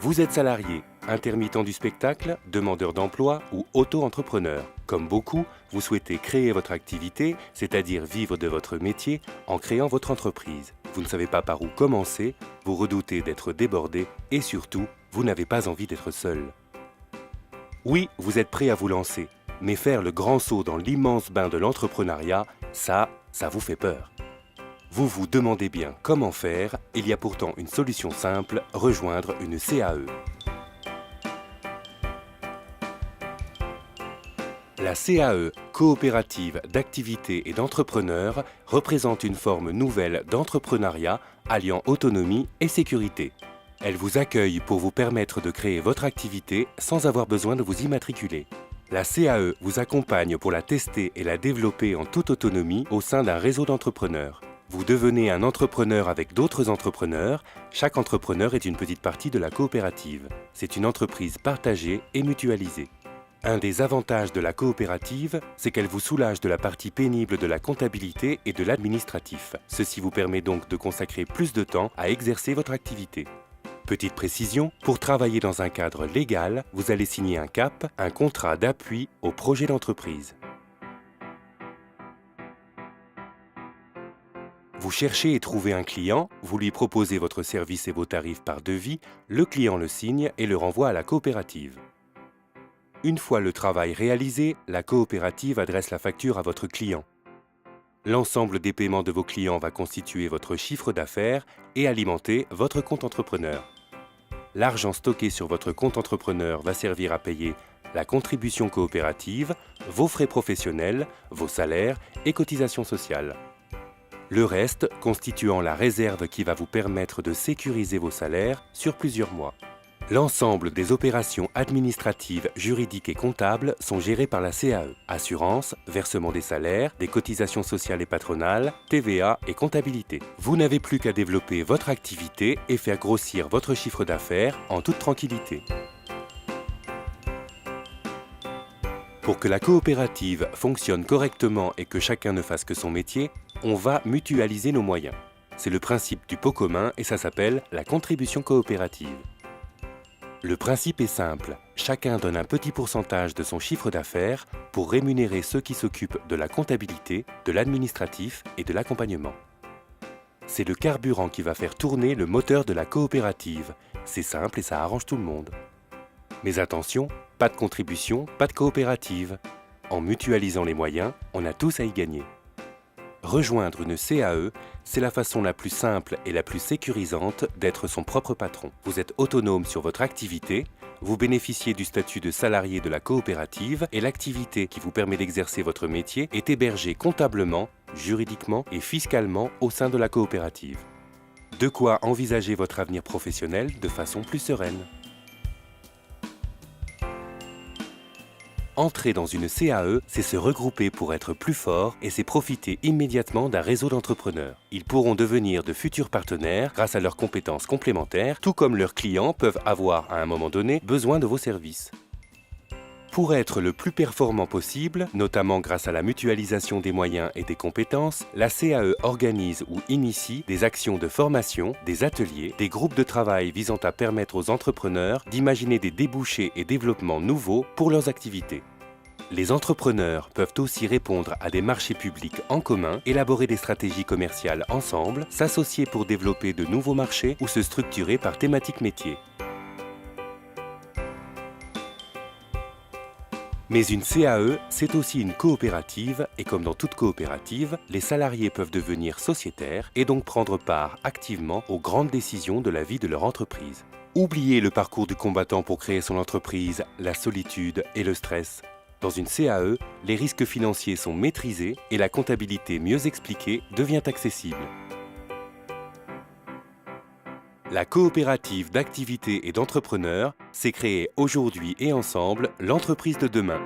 Vous êtes salarié, intermittent du spectacle, demandeur d'emploi ou auto-entrepreneur. Comme beaucoup, vous souhaitez créer votre activité, c'est-à-dire vivre de votre métier en créant votre entreprise. Vous ne savez pas par où commencer, vous redoutez d'être débordé et surtout, vous n'avez pas envie d'être seul. Oui, vous êtes prêt à vous lancer, mais faire le grand saut dans l'immense bain de l'entrepreneuriat, ça vous fait peur. Vous vous demandez bien comment faire, il y a pourtant une solution simple, rejoindre une CAE. La CAE, coopérative d'activité et d'entrepreneurs, représente une forme nouvelle d'entrepreneuriat alliant autonomie et sécurité. Elle vous accueille pour vous permettre de créer votre activité sans avoir besoin de vous immatriculer. La CAE vous accompagne pour la tester et la développer en toute autonomie au sein d'un réseau d'entrepreneurs. Vous devenez un entrepreneur avec d'autres entrepreneurs. Chaque entrepreneur est une petite partie de la coopérative. C'est une entreprise partagée et mutualisée. Un des avantages de la coopérative, c'est qu'elle vous soulage de la partie pénible de la comptabilité et de l'administratif. Ceci vous permet donc de consacrer plus de temps à exercer votre activité. Petite précision, pour travailler dans un cadre légal, vous allez signer un CAP, un contrat d'appui au projet d'entreprise. Vous cherchez et trouvez un client, vous lui proposez votre service et vos tarifs par devis, le client le signe et le renvoie à la coopérative. Une fois le travail réalisé, la coopérative adresse la facture à votre client. L'ensemble des paiements de vos clients va constituer votre chiffre d'affaires et alimenter votre compte entrepreneur. L'argent stocké sur votre compte entrepreneur va servir à payer la contribution coopérative, vos frais professionnels, vos salaires et cotisations sociales. Le reste constituant la réserve qui va vous permettre de sécuriser vos salaires sur plusieurs mois. L'ensemble des opérations administratives, juridiques et comptables sont gérées par la CAE. Assurance, versement des salaires, des cotisations sociales et patronales, TVA et comptabilité. Vous n'avez plus qu'à développer votre activité et faire grossir votre chiffre d'affaires en toute tranquillité. Pour que la coopérative fonctionne correctement et que chacun ne fasse que son métier, on va mutualiser nos moyens. C'est le principe du pot commun et ça s'appelle la contribution coopérative. Le principe est simple, chacun donne un petit pourcentage de son chiffre d'affaires pour rémunérer ceux qui s'occupent de la comptabilité, de l'administratif et de l'accompagnement. C'est le carburant qui va faire tourner le moteur de la coopérative. C'est simple et ça arrange tout le monde. Mais attention, pas de contribution, pas de coopérative. En mutualisant les moyens, on a tous à y gagner. Rejoindre une CAE, c'est la façon la plus simple et la plus sécurisante d'être son propre patron. Vous êtes autonome sur votre activité, vous bénéficiez du statut de salarié de la coopérative et l'activité qui vous permet d'exercer votre métier est hébergée comptablement, juridiquement et fiscalement au sein de la coopérative. De quoi envisager votre avenir professionnel de façon plus sereine. Entrer dans une CAE, c'est se regrouper pour être plus fort et c'est profiter immédiatement d'un réseau d'entrepreneurs. Ils pourront devenir de futurs partenaires grâce à leurs compétences complémentaires, tout comme leurs clients peuvent avoir à un moment donné besoin de vos services. Pour être le plus performant possible, notamment grâce à la mutualisation des moyens et des compétences, la CAE organise ou initie des actions de formation, des ateliers, des groupes de travail visant à permettre aux entrepreneurs d'imaginer des débouchés et développements nouveaux pour leurs activités. Les entrepreneurs peuvent aussi répondre à des marchés publics en commun, élaborer des stratégies commerciales ensemble, s'associer pour développer de nouveaux marchés ou se structurer par thématique métier. Mais une CAE, c'est aussi une coopérative et comme dans toute coopérative, les salariés peuvent devenir sociétaires et donc prendre part activement aux grandes décisions de la vie de leur entreprise. Oubliez le parcours du combattant pour créer son entreprise, la solitude et le stress. Dans une CAE, les risques financiers sont maîtrisés et la comptabilité mieux expliquée devient accessible. La coopérative d'activité et d'entrepreneurs s'est créée aujourd'hui et ensemble l'entreprise de demain.